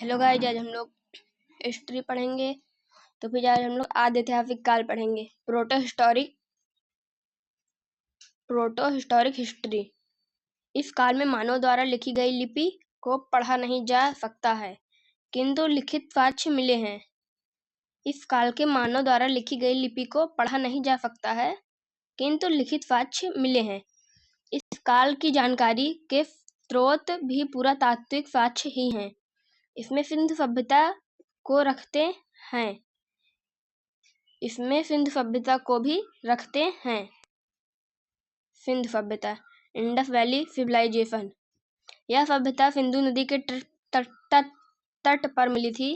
Hello guys, आज हम लोग हिस्ट्री पढ़ेंगे। तो फिर आज हम लोग आद्य ऐतिहासिक काल पढ़ेंगे। Proto historic history. इस काल में मानव द्वारा लिखी गई लिपि को पढ़ा नहीं जा सकता है, किंतु लिखित साक्ष्य मिले हैं। इस काल के मानव द्वारा लिखी गई लिपि को पढ़ा नहीं जा सकता है, किंतु लिखित साक्ष्य मिले हैं। इस काल की जानकारी के स्रोत भी पुरातात्विक साक्ष्य ही हैं। इसमें सिंधु सभ्यता को भी रखते हैं। सिंधु सभ्यता, इंडस वैली सिविलाइजेशन। यह सभ्यता सिंधु नदी के तट पर मिली थी।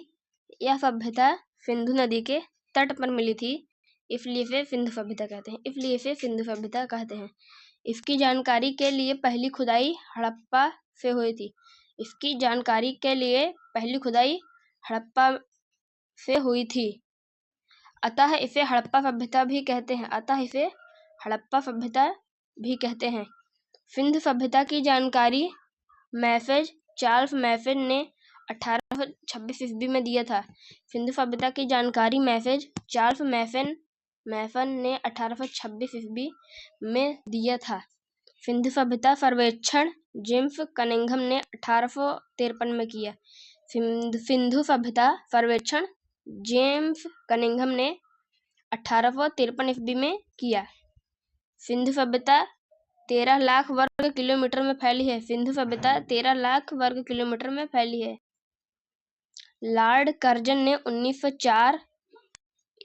यह सभ्यता सिंधु नदी के तट पर मिली थी, इसलिए इसे सिंधु सभ्यता कहते हैं। इसकी जानकारी के लिए पहली खुदाई हड़प्पा से हुई थी। अतः इसे हड़प्पा सभ्यता भी कहते हैं। सिंधु सभ्यता की जानकारी चार्ल्स मैसेज ने 1826 ईस्वी में दिया था। सिंधु सभ्यता की जानकारी चार्ल्स मैसन ने 1826 ईस्वी में दिया था। सिंधु सभ्यता सर्वेक्षण जेम्स कनिंघम ने 1853 में किया। सिंधु सभ्यता सर्वेक्षण जेम्स कनिंघम ने 1853 ईस्वी में किया। सिंधु सभ्यता 13 लाख वर्ग किलोमीटर में फैली है। सिंधु सभ्यता 13 लाख वर्ग किलोमीटर में फैली है। लॉर्ड कर्जन ने 1904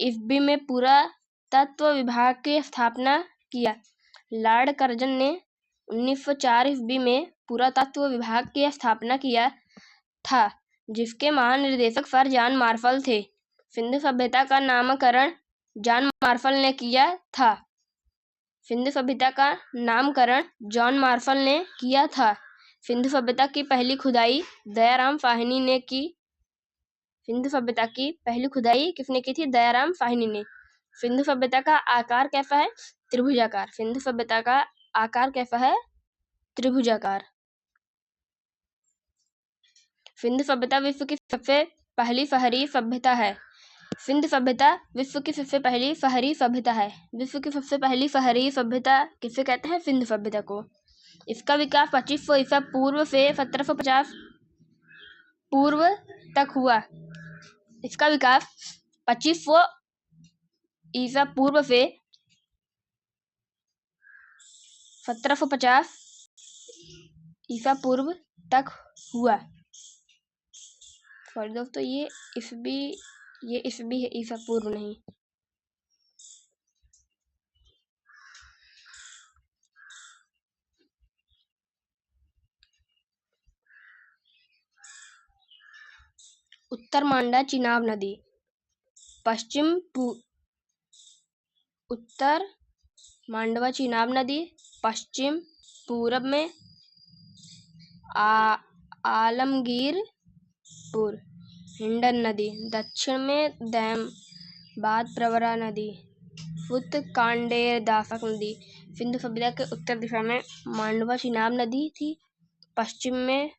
ईस्वी में पुरातत्व विभाग की स्थापना किया। लॉर्ड कर्जन ने 1904 ईस्वी में पुरातत्व विभाग की स्थापना किया था, जिसके महानिदेशक सर जॉन मार्शल थे। सिंधु सभ्यता का नामकरण जॉन मार्शल ने किया था। सिंधु सभ्यता का नामकरण जॉन मार्शल ने किया था। सिंधु सभ्यता की पहली खुदाई दयाराम साहनी ने की। सिंधु सभ्यता की पहली खुदाई किसने की थी? दयाराम साहनी ने। सिंधु सभ्यता का आकार कैसा है? त्रिभुजाकार। सिंधु सभ्यता का आकार कैसा है? त्रिभुजाकार। सिंधु सभ्यता विश्व की सबसे पहली शहरी सभ्यता है। सिंधु सभ्यता विश्व की सबसे पहली शहरी सभ्यता है। विश्व की सबसे पहली शहरी सभ्यता किसे कहते हैं? सिंधु सभ्यता को। इसका विकास 2500 ईसा पूर्व से 1750 पूर्व तक हुआ। इसका विकास 2500 ईसा पूर्व से 1750 ईसा पूर्व तक हुआ। सॉरी दोस्तों, ये ईस्वी है, ईसा पूर्व नहीं। उत्तर मांडा चिनाब नदी, उत्तर मांडवा चिनाब नदी, पश्चिम पूरब में आलमगीरपुर हिंडन नदी, दक्षिण में दैमाबाद प्रवरा नदी, फुतकांडेर दाफक नदी। सिंधु सभ्यता के उत्तर दिशा में मांडवा चिनाब नदी थी, पश्चिम में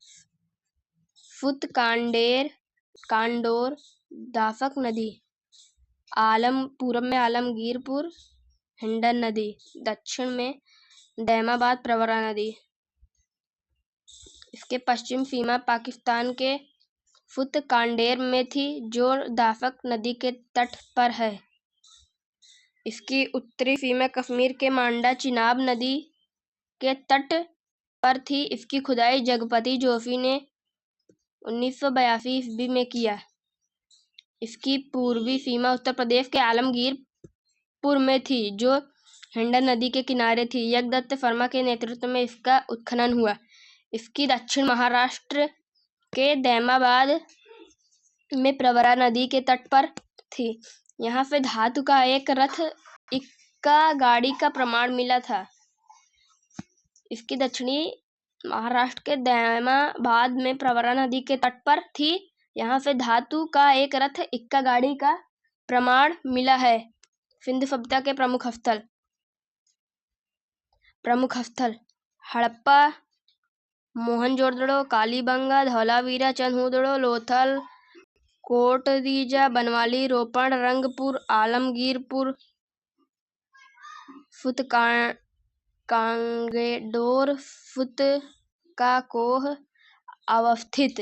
कांडोर दाफक नदी, पूरब में आलमगीरपुर हिंडन नदी, दक्षिण में दैमाबाद प्रवरा नदी। इसके पश्चिम सीमा पाकिस्तान के फुतकांडेर में थी, जो दाफक नदी के तट पर है। इसकी उत्तरी सीमा कश्मीर के मांडा चिनाब नदी के तट पर थी। इसकी खुदाई जगपति जोशी ने 1982 ईस्वी में किया। इसकी पूर्वी सीमा उत्तर प्रदेश के आलमगीरपुर में थी, जो हिंडन नदी के किनारे थी। यज्ञदत्त शर्मा के नेतृत्व में इसका उत्खनन हुआ। इसकी दक्षिण महाराष्ट्र के दैमाबाद में प्रवरा नदी के तट पर थी। यहाँ से धातु का एक रथ इक्का गाड़ी का प्रमाण मिला था। इसकी दक्षिणी महाराष्ट्र के दैमाबाद में प्रवरा नदी के तट पर थी। यहाँ से धातु का एक रथ इक्का गाड़ी का प्रमाण मिला है। सिंधु सभ्यता के प्रमुख स्थल हड़प्पा, मोहनजोदड़ो, कालीबंगा, धौलावीरा, चंदहुदड़ो, लोथल, कोटदीजा, बनवाली, रोपड़, रंगपुर, आलमगीरपुर, कांगेडोर, फुतकाकोह अवस्थित।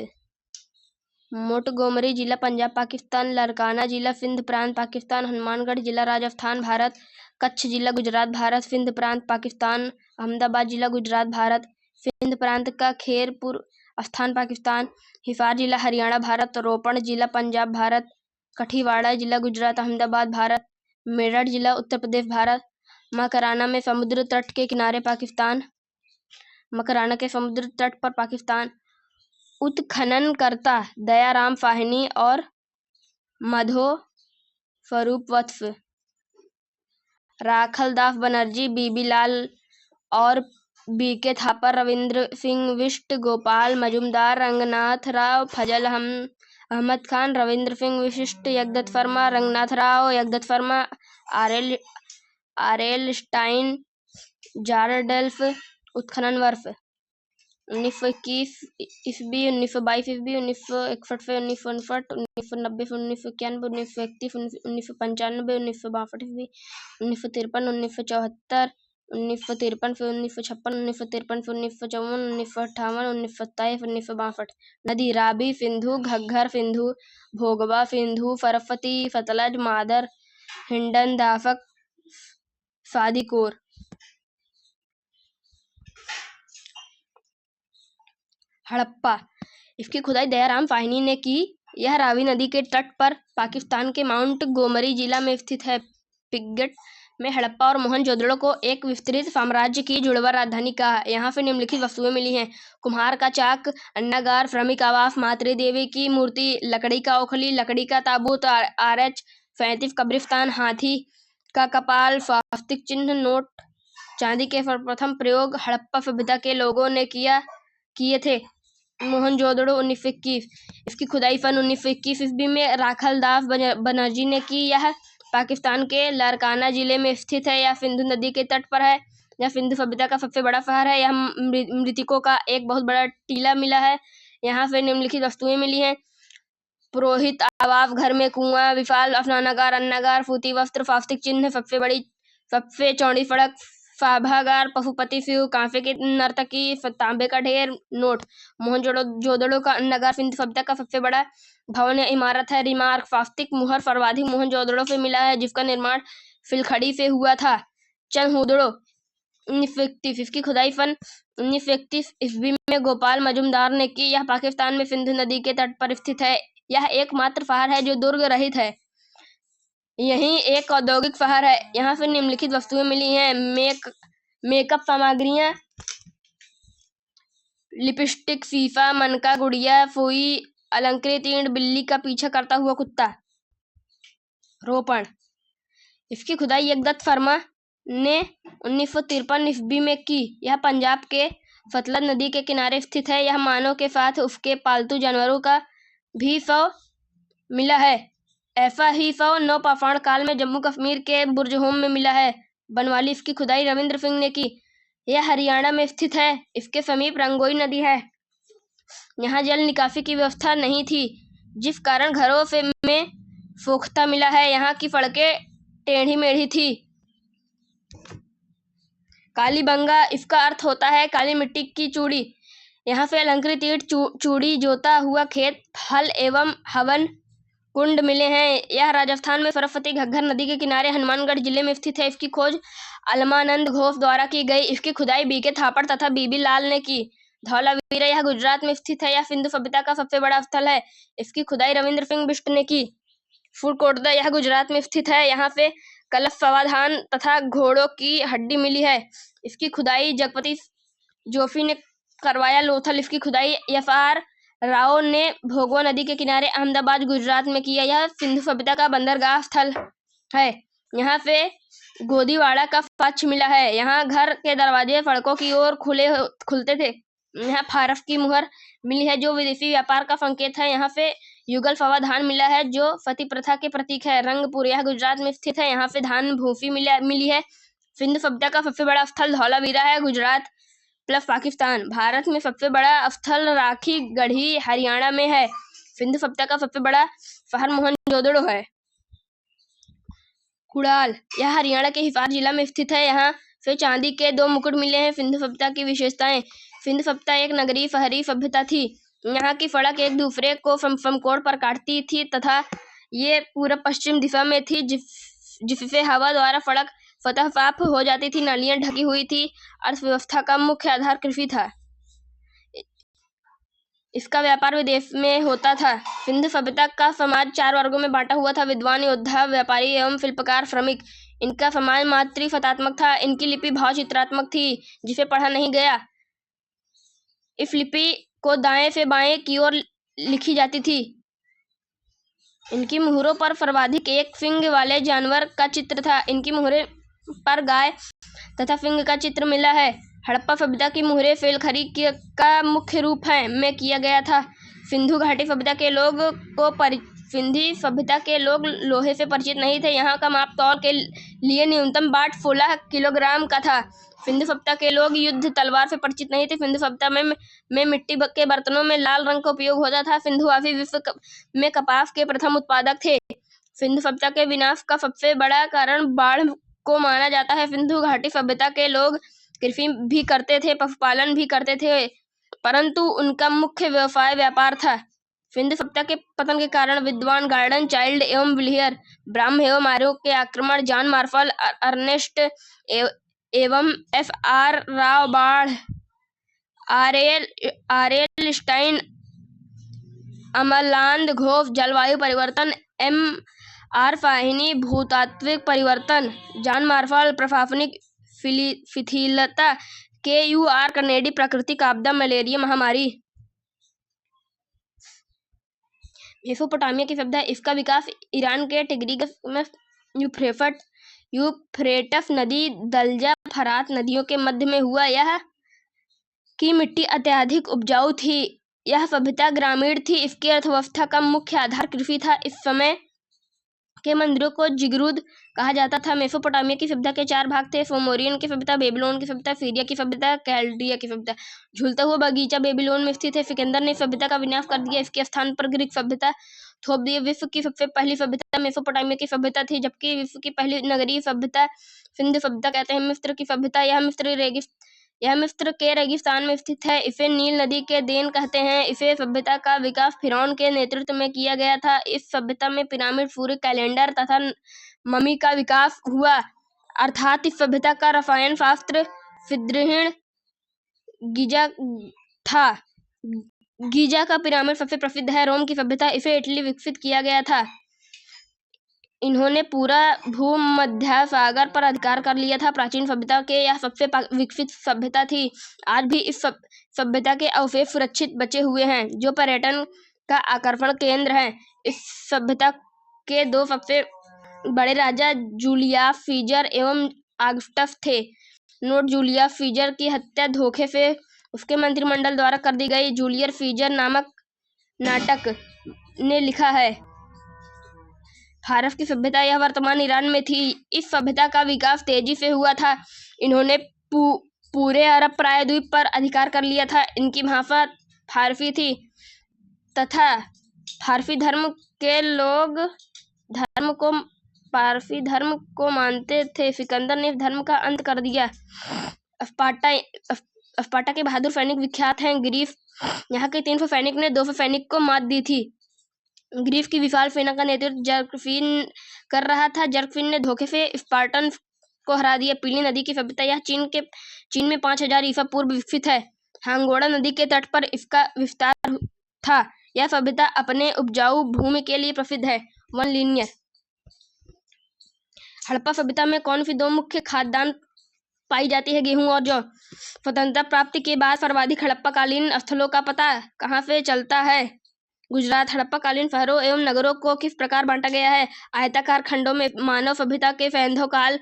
मोंटगोमरी जिला पंजाब पाकिस्तान, लारकाना जिला सिंध प्रांत पाकिस्तान, हनुमानगढ़ जिला राजस्थान भारत, कच्छ जिला गुजरात भारत, सिंध प्रांत पाकिस्तान, अहमदाबाद जिला गुजरात भारत, सिंध प्रांत का खेरपुर स्थान पाकिस्तान, हिसार जिला हरियाणा भारत, रोपड़ जिला पंजाब भारत, कठीवाड़ा जिला गुजरात अहमदाबाद भारत, मेरठ जिला उत्तर प्रदेश भारत, मकराना में समुद्र तट के किनारे पाकिस्तान, मकराना के समुद्र तट पर पाकिस्तान। उत्खननकर्ता दयाराम साहनी और मधो स्वरूप वत्स। राखलदास बनर्जी, बीबी लाल और बीके थापर, रविंद्र सिंह बिष्ट, गोपाल मजुमदार, रंगनाथ राव, फजल अहमद खान, रविंद्र सिंह बिष्ट, जगदत्त शर्मा, रंगनाथ राव, जगदत्त शर्मा, आरएल स्टाइन, जारडेल्फ। उत्खनन वर्ष 1921 ईस्वी, 1922 ईस्वी, 1961 से 1959, 1990 से 1991, 1931, 1995, 1962 ईस्वी, 1953, 1974, 1953 से 1956, 1953 से 1954, 1958, 1927, 1962। नदी रावी सिंधु, घग्गर सिंधु, भोगवा सिंधु, सरस्वती, सतलज, मादर, हिंडन, दासक, सादीकोर। हड़प्पा, इसकी खुदाई दयाराम साहनी ने की। यह रावी नदी के तट पर पाकिस्तान के माउंट गोमरी जिला में स्थित है। पिगट में हड़प्पा और मोहनजोदड़ो को एक विस्तृत साम्राज्य की जुड़वा राजधानी कहा। यहाँ से निम्नलिखित वस्तुएं मिली हैं: कुम्हार का चाक, अन्नागार, श्रमिक आवास, मातृ देवी की मूर्ति, लकड़ी का ओखली, लकड़ी का ताबूत, RH 37 कब्रिस्तान, हाथी का कपाल, स्वास्तिक चिन्ह, नोट। चांदी के सर्वप्रथम प्रयोग हड़प्पा सभ्यता के लोगों ने किए थे। मोहनजोदड़ो 1921, इसकी खुदाई सन 1921 ईस्वी में राखलदास बनर्जी ने की। यह पाकिस्तान के लारकाना जिले में स्थित है। यह सिंधु नदी के तट पर है। यह सिंधु सभ्यता का सबसे बड़ा शहर है। यह मृतकों का एक बहुत बड़ा टीला मिला है। यहाँ से निम्नलिखित वस्तुएं मिली हैं: पुरोहित आवास, घर में कुआं, विशाल स्नानागार, अन्नागार, सूती वस्त्र, स्वास्तिक चिन्ह, सबसे चौड़ी सड़क, सभागार, पशुपति शिव, कांसे की नर्तकी, तांबे का ढेर, नोट। मोहनजोदड़ो का अन्नागार सिंधु सभ्यता का सबसे बड़ा भवन या इमारत है। रिमार्क, स्वास्तिक मुहर सर्वाधिक मोहनजोदड़ो से मिला है, जिसका निर्माण फिलखड़ी से हुआ था। चंदहुदड़ो 1931, इसकी खुदाई सन 1931 ईस्वी में गोपाल मजुमदार ने की। यह पाकिस्तान में सिंधु नदी के तट पर स्थित है। यह एकमात्र शहर है जो दुर्ग रहित है। यही एक औद्योगिक शहर है। यहाँ से निम्नलिखित वस्तुएं मिली हैं: मेकअप सामग्रियां, लिपस्टिक, शीशा, मनका, गुड़िया, सुई, अलंकृत ईंट, बिल्ली का पीछा करता हुआ कुत्ता। रोपण, इसकी खुदाई जगदत्त शर्मा ने 1953 ईस्वी में की। यह पंजाब के सतलज नदी के किनारे स्थित है। यह मानव के साथ उसके पालतू जानवरों का भी शव मिला है। ऐसा ही शव नवपाषाण काल में जम्मू कश्मीर के बुर्जहोम में मिला है। बनवाली, इसकी खुदाई रविंद्र सिंह ने की। यह हरियाणा में स्थित है। इसके समीप रंगोई नदी है। यहाँ जल निकासी की व्यवस्था नहीं थी, जिस कारण घरों में सोख्ता मिला है। यहाँ की सड़कें टेढ़ी मेढ़ी थी। कालीबंगा, इसका अर्थ होता है काली मिट्टी की चूड़ी। यहाँ से अलंकृत ईंट, चूड़ी, जोता हुआ खेत, हल एवं हवन कुंड मिले हैं। यह राजस्थान में सरस्वती घग्गर नदी के किनारे हनुमानगढ़ जिले में स्थित है। इसकी खोज अलमानंद घोष द्वारा की गई। इसकी खुदाई बीके थापड़ तथा बीबी लाल ने की। धौलावीरा, यह गुजरात में स्थित है। यह सिंधु सभ्यता का सबसे बड़ा स्थल है। इसकी खुदाई रविंद्र सिंह बिष्ट ने की। फुलकोटदा, यह गुजरात में स्थित है। यहाँ से कलश समाधान तथा घोड़ों की हड्डी मिली है। इसकी खुदाई जगपति जोशी ने करवाया। लोथल, इसकी खुदाई FR राव ने भोगवा नदी के किनारे अहमदाबाद गुजरात में किया। यह सिंधु सभ्यता का बंदरगाह स्थल है। यहाँ से गोदीवाड़ा का पक्ष मिला है। यहाँ घर के दरवाजे सड़कों की ओर खुलते थे। यहाँ फारस की मुहर मिली है, जो विदेशी व्यापार का संकेत है। यहाँ से युगल समाधान मिला है, जो सती प्रथा के प्रतीक है। रंगपुर, यह गुजरात में स्थित है। यहाँ से धान भूसी मिली है। सिंधु सभ्यता का सबसे बड़ा स्थल धौलावीरा है, गुजरात। प्लस पाकिस्तान। भारत में सबसे बड़ा स्थल राखी गढ़ी हरियाणा में है। सिंधु सभ्यता का सबसे बड़ा शहर मोहनजोदड़ो है। कुड़ाल, यह हरियाणा के हिसार जिला में स्थित है। यहाँ से चांदी के 2 मुकुट मिले हैं। सिंधु सभ्यता की विशेषताएं। सिंधु सभ्यता एक नगरीय शहरी सभ्यता थी। यहाँ की सड़क एक दूसरे को समकोण पर काटती थी तथा ये पूर्व पश्चिम दिशा में थी, जिससे हवा द्वारा सड़क सतह साफ हो जाती थी। नालियां ढकी हुई थी। अर्थव्यवस्था का मुख्य आधार कृषि था। इसका व्यापार विदेश में होता था। सिंधु सभ्यता का समाज 4 वर्गों में बांटा हुआ था: विद्वान, योद्धा, व्यापारी एवं शिल्पकार, श्रमिक। इनका समाज मातृसत्तात्मक था। इनकी लिपि भाव चित्रात्मक थी, जिसे पढ़ा नहीं गया। इस लिपि को दाएं से बाएं की ओर लिखी जाती थी। इनकी मुहरों पर सर्वाधिक एक सींग वाले जानवर का चित्र था। इनकी मुहरे पर गाय तथा सिंह का चित्र मिला है। हड़प्पा सभ्यता की मुहरे फेलखरी का मुख्य रूप में किया गया था। सिंधु घाटी सभ्यता के लोग लोहे से परिचित नहीं थे। यहाँ का माप तौल के लिए न्यूनतम बाट 16 किलोग्राम का था। सिंधु सभ्यता के लोग युद्ध तलवार से परिचित नहीं थे। सिंधु सभ्यता में मिट्टी के बर्तनों में लाल रंग का उपयोग होता था। सिंधुवासी विश्व में कपास के प्रथम उत्पादक थे। सिंधु सभ्यता के विनाश का सबसे बड़ा कारण बाढ़ को माना जाता है। सिंधु घाटी सभ्यता के लोग कृषि भी करते थे, पशुपालन भी करते थे, परंतु उनका मुख्य व्यवसाय व्यापार था। सिंधु सभ्यता के पतन के कारण विद्वान गार्डन चाइल्ड एवं विलियर, ब्राह्म एवं आर्यों के आक्रमण, जॉन मार्शल, अर्नेस्ट एवं F.R. राव, बाढ़, R.L. स्टाइन, अमरनाथ घोष, जलवायु परिवर्तन, M.R. साहनी, भूतात्विक परिवर्तन, जॉन मार्शल, प्रशासनिक शिथिलता, KUR कनेडी, प्राकृतिक आपदा, मलेरिया महामारी। मेसोपोटामिया की सभ्यता। इसका विकास ईरान के टिग्रिस में यूफ्रेटस नदी, दलजा, फरात नदियों के मध्य में हुआ। यह की मिट्टी अत्यधिक उपजाऊ थी। यह सभ्यता ग्रामीण थी। इसकी अर्थव्यवस्था का मुख्य आधार कृषि था। इस समय के मंदिरों को जिगरुद कहा जाता था। मेसोपोटामिया की सभ्यता के 4 भाग थे: सुमेरियन की सभ्यता, बेबीलोन की सभ्यता, सीरिया की सभ्यता, कैल्डिया की सभ्यता। झूलता हुआ बगीचा बेबीलोन में स्थित है। सिकंदर ने सभ्यता का विनाश कर दिया। इसके स्थान पर ग्रीक सभ्यता थोप दी। विश्व की सबसे पहली सभ्यता मेसोपोटामिया की सभ्यता थी, जबकि विश्व की पहली नगरीय सभ्यता सिंधु सभ्यता कहते हैं। मिस्र की सभ्यता। यह मिस्र के रेगिस्तान में स्थित है। इसे नील नदी के देन कहते हैं। इसे सभ्यता का विकास फिरौन के नेतृत्व में किया गया था। इस सभ्यता में पिरामिड, सूर्य कैलेंडर तथा ममी का विकास हुआ। अर्थात इस सभ्यता का रसायन शास्त्र सुदृढ़ गीजा था। गीजा का पिरामिड सबसे प्रसिद्ध है। रोम की सभ्यता। इसे इटली विकसित किया गया था। इन्होंने पूरा भूमध्य सागर पर अधिकार कर लिया था। प्राचीन सभ्यता के यह सबसे विकसित सभ्यता थी। आज भी इस सभ्यता के अवशेष सुरक्षित बचे हुए हैं, जो पर्यटन का आकर्षण केंद्र हैं। इस सभ्यता के 2 सबसे बड़े राजा जूलियस सीजर एवं ऑगस्टस थे। नोट: जूलियस सीजर की हत्या धोखे से उसके मंत्रिमंडल द्वारा कर दी गई। जूलियस सीजर नामक नाटक ने लिखा है। फारस की सभ्यता। यह वर्तमान ईरान में थी। इस सभ्यता का विकास तेजी से हुआ था। इन्होंने पूरे अरब प्रायद्वीप पर अधिकार कर लिया था। इनकी भाषा फारसी थी तथा फारसी धर्म के लोग पारसी धर्म को मानते थे। सिकंदर ने इस धर्म का अंत कर दिया। स्पार्टा के बहादुर सैनिक विख्यात हैं। ग्रीस। यहाँ के 300 सैनिक ने 200 सैनिक को मात दी थी। ग्रीस की विशाल सेना का नेतृत्व जर्कफिन कर रहा था। जर्कफिन ने धोखे से स्पार्टन को हरा दिया। पीली नदी की सभ्यता। यह चीन में 5000 ईसा पूर्व विकसित है। हांगोड़ा नदी के तट पर इसका विस्तार था। यह सभ्यता अपने उपजाऊ भूमि के लिए प्रसिद्ध है। One linear. हड़प्पा सभ्यता में कौन सी 2 मुख्य खाद्यान्न पाई जाती है? गेहूं और जौ। स्वतंत्रता प्राप्ति के बाद सर्वाधिक हड़प्पाकालीन स्थलों का पता कहाँ से चलता है? गुजरात। हड़प्पाकालीन शहरों एवं नगरों को किस प्रकार बांटा गया है? आयताकार खंडों में। मानव सभ्यता के सैंधव काल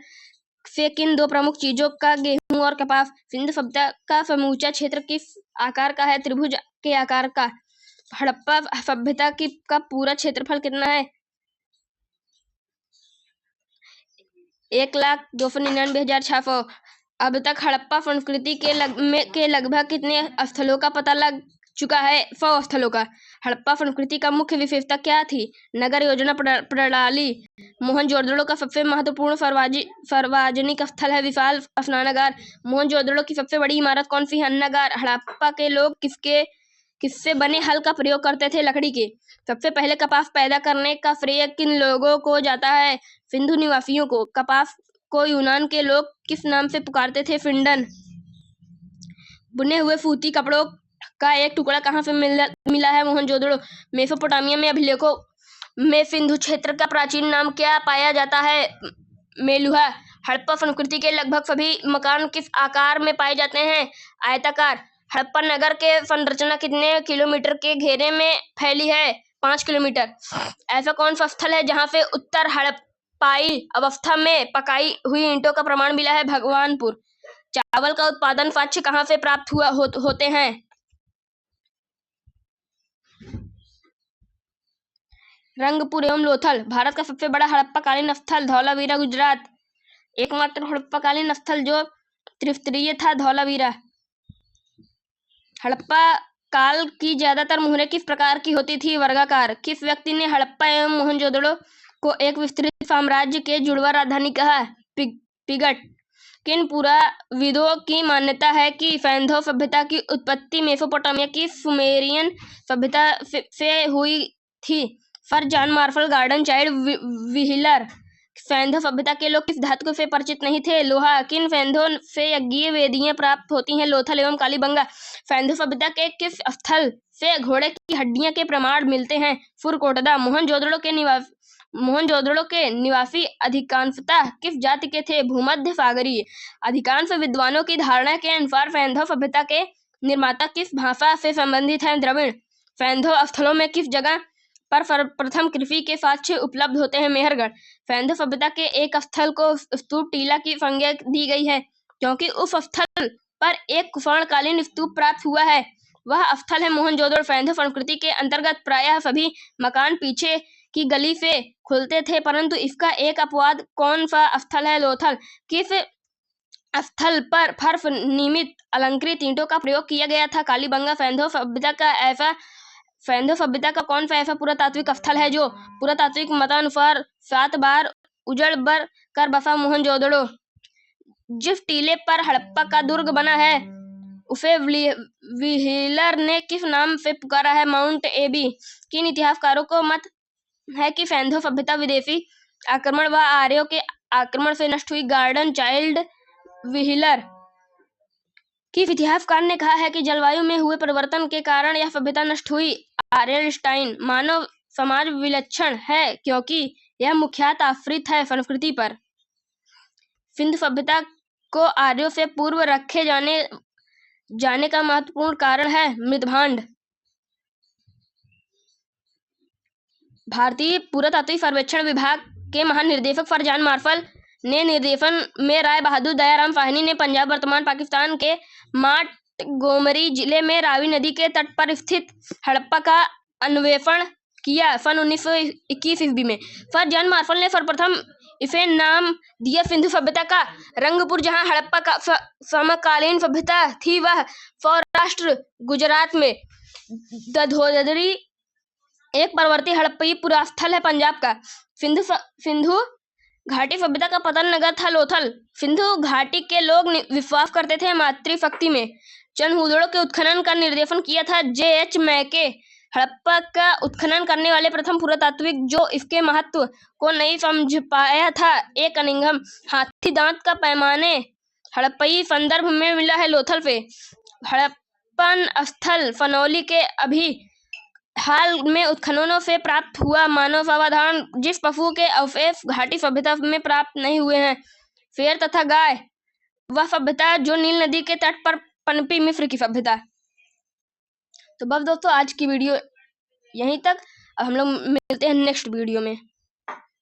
से किन 2 प्रमुख चीजों का? गेहूं और कपास। सिंधु सभ्यता का समूचा क्षेत्र किस आकार का है? त्रिभुज के आकार का। हड़प्पा सभ्यता का पूरा क्षेत्रफल कितना है? 1,299,600। अब तक हड़प्पा संस्कृति के लगभग कितने स्थलों का पता लग चुका है? 100 स्थलों का। हड़प्पा संस्कृति का मुख्य विशेषता क्या थी? नगर योजना प्रणाली। मोहनजोदड़ो का सबसे महत्वपूर्ण सार्वजनिक स्थल है विशाल स्नानागार। मोहनजोदड़ो की सबसे बड़ी इमारत कौन सी है? अन्नगार। हड़प्पा के लोग किससे बने हल का प्रयोग करते थे? लकड़ी के। सबसे पहले कपास पैदा करने का श्रेय किन लोगों को जाता है? सिंधु निवासियों को। कपास को यूनान के लोग किस नाम से पुकारते थे? फिंडन। बुने हुए सूती कपड़ों का एक टुकड़ा कहाँ से मिला है? मोहनजोदड़ो। मेसोपोटामिया में अभिलेखों में सिंधु क्षेत्र का प्राचीन नाम क्या पाया जाता है? मेलुहा। हड़प्पा संस्कृति के लगभग सभी मकान किस आकार में पाए जाते हैं? आयताकार। हड़प्पा नगर के संरचना कितने किलोमीटर के घेरे में फैली है? 5 किलोमीटर। ऐसा कौन सा स्थल है जहाँ से उत्तर हड़प्पाई अवस्था में पकाई हुई ईंटों का प्रमाण मिला है? भगवानपुर। चावल का उत्पादन साक्ष्य कहाँ से प्राप्त होते हैं? रंगपुर एवं लोथल। भारत का सबसे बड़ा हड़प्पाकालीन स्थल? धौलावीरा, गुजरात। एकमात्र हड़प्पाकालीन स्थल जो त्रिस्तरीय था? धौलावीरा। हड़प्पा काल की ज्यादातर मुहरें किस प्रकार की होती थी? वर्गाकार। किस व्यक्ति ने हड़प्पा एवं मोहनजोदड़ो को एक विस्तृत साम्राज्य के जुड़वा राजधानी कहा? पिगट। किन पुराविदों की मान्यता है कि सैंधव सभ्यता की उत्पत्ति मेसोपोटामिया की सुमेरियन सभ्यता से हुई थी? Sir John Marshall, Gordon Childe, Wheeler. सैंधव सभ्यता के लोग किस धातु से परिचित नहीं थे? लोहा। किन सैंधवों से यज्ञीय वेदियां प्राप्त होती हैं? लोथल एवं कालीबंगा। सैंधव सभ्यता के किस स्थल से घोड़े की हड्डियां के प्रमाण मिलते हैं? फुरकोटदा। मोहनजोदड़ो के निवासी अधिकांशतः किस जाति के थे? भूमध्य सागरीय। अधिकांश विद्वानों की धारणा के अनुसार सैंधव सभ्यता के निर्माता किस भाषा से संबंधित हैं? द्रविड़। सैंधव स्थलों में किस जगह पर सर्वप्रथम कृषि के साक्ष्य उपलब्ध होते हैं? मेहरगढ़। सैंधव सभ्यता के एक स्थल को स्तूप टीला की संज्ञा दी गई है क्योंकि उस स्थल पर एक कुषाणकालीन स्तूप प्राप्त हुआ है। वह स्थल है मोहनजोदड़ो। सैंधव संस्कृति के अंतर्गत प्रायः सभी मकान पीछे की गली से खुलते थे, परंतु इसका एक अपवाद कौन सा स्थल है? लोथल। किस स्थल पर फर्श नियमित अलंकृत ईंटों का प्रयोग किया गया था? कालीबंगा। सैंधव सभ्यता का कौन सा ऐसा पुरातात्विक स्थल है जो पुरातात्विक मतानुसार 7 बार उजड़ कर बसा? मोहनजोदड़ो। जिस टीले पर हड़प्पा का दुर्ग बना है उसे व्हीलर ने किस नाम से पुकारा है? माउंट एबी। किन इतिहासकारों को मत है कि सैंधव सभ्यता विदेशी आक्रमण व आर्यों के आक्रमण से नष्ट हुई? Garden Childe, wheeler. किस इतिहासकार ने कहा है कि जलवायु में हुए परिवर्तन के कारण यह सभ्यता नष्ट हुई? आर्यनस्टाइन। मानव समाज विलक्षण है क्योंकि यह मुख्यतः आश्रित है संस्कृति पर। सिंधु सभ्यता को आर्यों से पूर्व रखे जाने का महत्वपूर्ण कारण है मृदभांड। भारतीय पुरातात्विक सर्वेक्षण विभाग के महानिदेशक सर जॉन मार्शल ने निर्देशन में राय बहादुर दयाराम साहनी ने पंजाब वर्तमान पाकिस्तान के मोंटगोमरी जिले में रावी नदी के तट पर स्थित हड़प्पा का अन्वेषण किया सन 1921 ईस्वी में। सर जॉन मार्शल ने सर्वप्रथम इसे नाम दिया सिंधु सभ्यता का। रंगपुर जहां हड़प्पा का समकालीन सभ्यता थी वह सौराष्ट्र गुजरात में। दधोदरी एक पर्वतीय हड़प्पी पुरास्थल है पंजाब का। सिंधु घाटी सभ्यता का पतन नगर था लोथल। सिंधु घाटी के लोग विश्वास करते थे मातृशक्ति में। चंदहुदड़ो के उत्खनन का निर्देशन किया था J.H. मैके। हड़प्पा का उत्खनन करने वाले प्रथम पुरातात्विक जो इसके महत्व को नहीं समझ पाया था ए कनिंघम। हाथी दांत का पैमाने हड़प्पई संदर्भ में मिला है लोथल से। हड़प्पन स्थल फनौली के अभी हाल में उत्खननों से प्राप्त हुआ मानव समाधान जिस पशु के अवशेष घाटी सभ्यता में प्राप्त नहीं हुए हैं। शेर तथा गाय वह सभ्यता जो नील नदी के तट पर पनपी, मिस्र की सभ्यता। तो बस दोस्तों आज की वीडियो यहीं तक। अब हम लोग मिलते हैं नेक्स्ट वीडियो में।